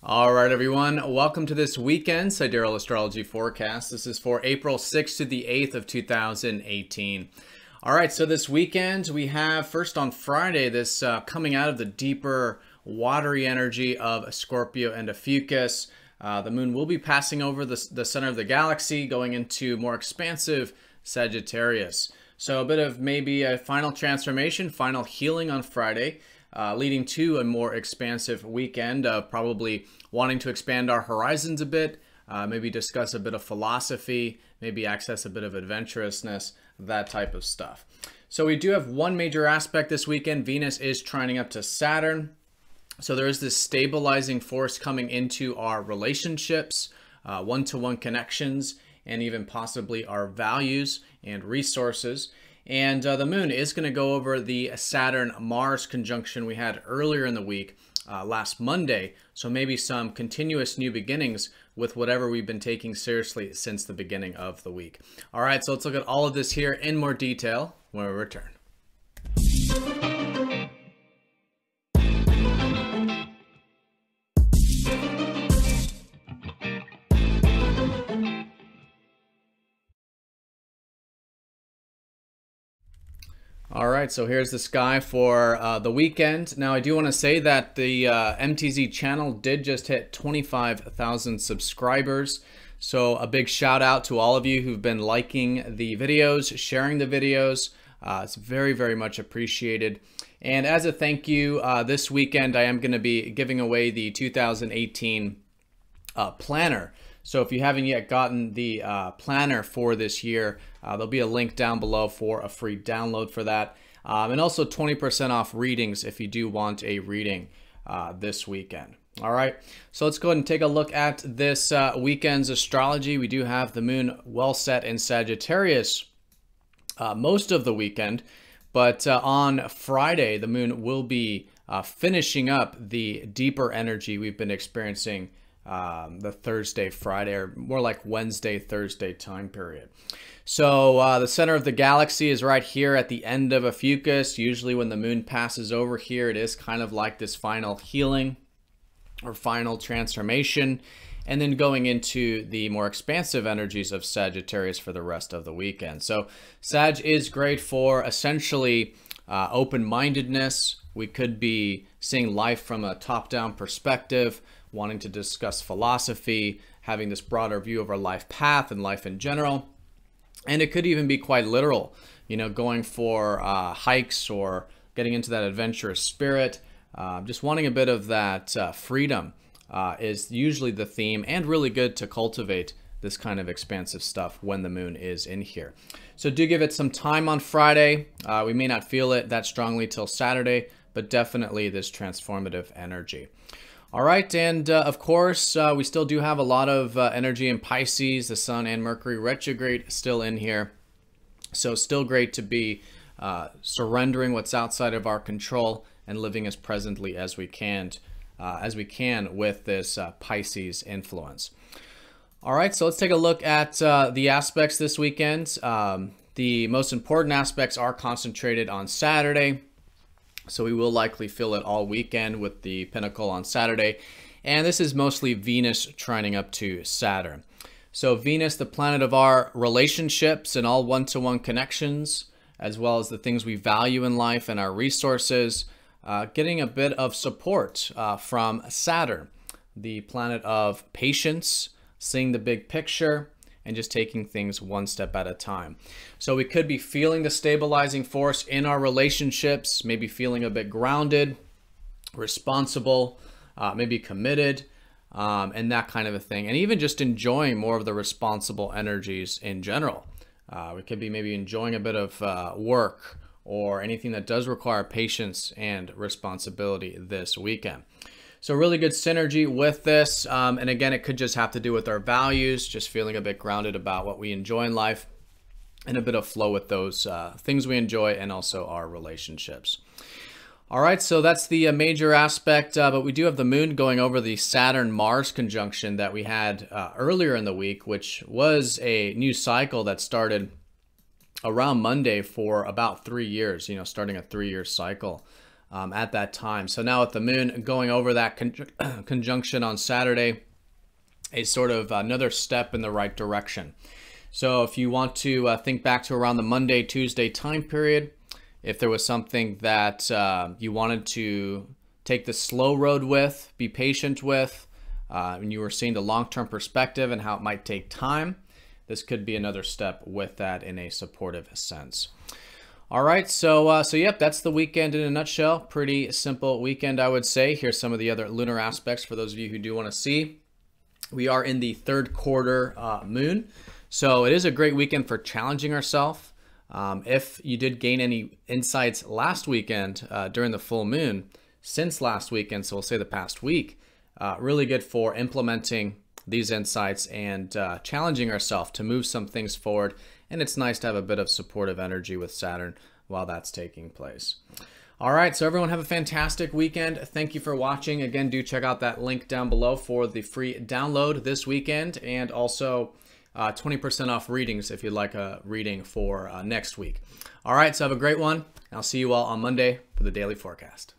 All right, everyone. Welcome to this weekend Sidereal Astrology forecast. This is for April 6th to the 8th of 2018. All right, so this weekend we have first on Friday this coming out of the deeper watery energy of Scorpio and Ophiuchus. The moon will be passing over the center of the galaxy, going into more expansive Sagittarius. So a bit of maybe a final transformation, final healing on Friday. Leading to a more expansive weekend of probably wanting to expand our horizons a bit, maybe discuss a bit of philosophy, maybe access a bit of adventurousness, that type of stuff. So we do have one major aspect this weekend. Venus is trining up to Saturn. So there is this stabilizing force coming into our relationships, one-to-one connections, and even possibly our values and resources. And the moon is going to go over the Saturn-Mars conjunction we had earlier in the week, last Monday. So maybe some continuous new beginnings with whatever we've been taking seriously since the beginning of the week. All right, so let's look at all of this here in more detail when we return. All right, so here's the sky for the weekend. Now, I do want to say that the MTZ channel did just hit 25,000 subscribers. So a big shout out to all of you who've been liking the videos, sharing the videos. It's very, very much appreciated. And as a thank you, this weekend I am going to be giving away the 2018 planner. So if you haven't yet gotten the planner for this year, there'll be a link down below for a free download for that. And also 20% off readings if you do want a reading this weekend. All right, so let's go ahead and take a look at this weekend's astrology. We do have the moon well set in Sagittarius most of the weekend, but on Friday, the moon will be finishing up the deeper energy we've been experiencing the Thursday, Friday, or more like Wednesday, Thursday time period. So the center of the galaxy is right here at the end of Ophiuchus. Usually when the moon passes over here, it is kind of like this final healing or final transformation, and then going into the more expansive energies of Sagittarius for the rest of the weekend. So Sag is great for essentially open-mindedness. We could be seeing life from a top-down perspective, wanting to discuss philosophy, having this broader view of our life path and life in general. And it could even be quite literal, you know, going for hikes or getting into that adventurous spirit. Just wanting a bit of that freedom is usually the theme, and really good to cultivate this kind of expansive stuff when the moon is in here. So do give it some time on Friday. We may not feel it that strongly till Saturday, but definitely this transformative energy. All right, and of course, we still do have a lot of energy in Pisces, the Sun and Mercury retrograde still in here. So still great to be surrendering what's outside of our control and living as presently as we can with this Pisces influence. All right, so let's take a look at the aspects this weekend. The most important aspects are concentrated on Saturday. So we will likely feel it all weekend with the pinnacle on Saturday. And this is mostly Venus trining up to Saturn. So Venus, the planet of our relationships and all one-to-one connections, as well as the things we value in life and our resources, getting a bit of support from Saturn, the planet of patience, seeing the big picture, and just taking things one step at a time. So we could be feeling the stabilizing force in our relationships, maybe feeling a bit grounded, responsible, maybe committed, and that kind of a thing. And even just enjoying more of the responsible energies in general. We could be maybe enjoying a bit of work or anything that does require patience and responsibility this weekend. So really good synergy with this. And again, it could just have to do with our values, just feeling a bit grounded about what we enjoy in life, and a bit of flow with those things we enjoy and also our relationships. All right, so that's the major aspect, but we do have the moon going over the Saturn-Mars conjunction that we had earlier in the week, which was a new cycle that started around Monday for about 3 years, you know, starting a 3-year cycle at that time. So now with the moon going over that conjunction on Saturday, a sort of another step in the right direction. So if you want to think back to around the Monday, Tuesday time period, if there was something that you wanted to take the slow road with, be patient with, and you were seeing the long-term perspective and how it might take time, this could be another step with that in a supportive sense. All right, so yep, that's the weekend in a nutshell. Pretty simple weekend, I would say. Here's some of the other lunar aspects for those of you who do want to see. We are in the third quarter moon, so it is a great weekend for challenging ourselves. If you did gain any insights last weekend during the full moon, since last weekend, so we'll say the past week, really good for implementing these insights and challenging ourselves to move some things forward. And it's nice to have a bit of supportive energy with Saturn while that's taking place. All right, so everyone have a fantastic weekend. Thank you for watching. Again, do check out that link down below for the free download this weekend, and also 20% off readings if you'd like a reading for next week. All right, so have a great one. I'll see you all on Monday for the daily forecast.